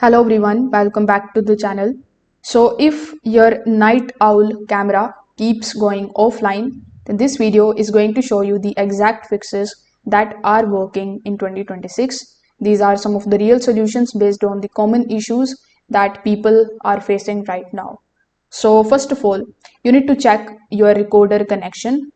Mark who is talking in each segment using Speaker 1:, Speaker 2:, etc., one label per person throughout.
Speaker 1: Hello everyone, welcome back to the channel. So if your night owl camera keeps going offline, then this video is going to show you the exact fixes that are working in 2026. These are some of the real solutions based on the common issues that people are facing right now. So first of all, you need to check your recorder connection.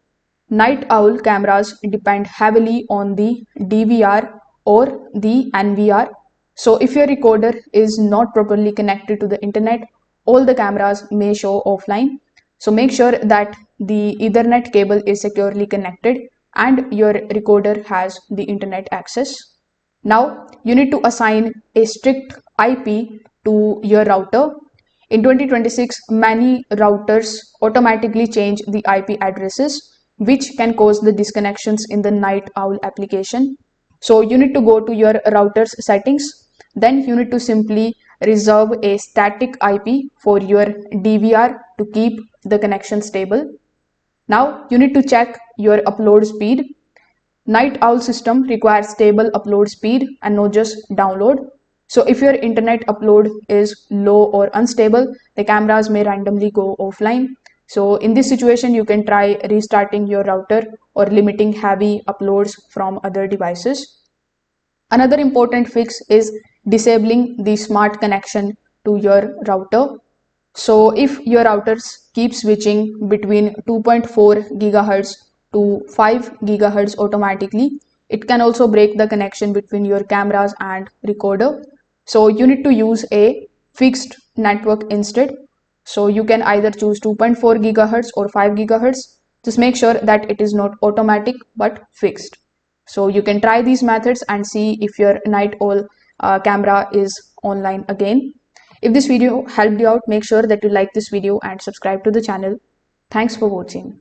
Speaker 1: Night owl cameras depend heavily on the DVR or the NVR. So if your recorder is not properly connected to the internet, all the cameras may show offline. So make sure that the Ethernet cable is securely connected and your recorder has the internet access. Now you need to assign a strict IP to your router. In 2026, many routers automatically change the IP addresses, which can cause the disconnections in the Night Owl application. So you need to go to your router's settings. Then you need to simply reserve a static IP for your DVR to keep the connection stable. Now you need to check your upload speed. Night Owl system requires stable upload speed and not just download. So if your internet upload is low or unstable, the cameras may randomly go offline. So in this situation, you can try restarting your router or limiting heavy uploads from other devices. Another important fix is disabling the smart connection to your router. So if your routers keep switching between 2.4 gigahertz to 5 gigahertz automatically, it can also break the connection between your cameras and recorder. So you need to use a fixed network instead. So you can either choose 2.4 gigahertz or 5 gigahertz. Just make sure that it is not automatic but fixed. So you can try these methods and see if your night owl camera is online again. If this video helped you out, make sure that you like this video and subscribe to the channel. Thanks for watching.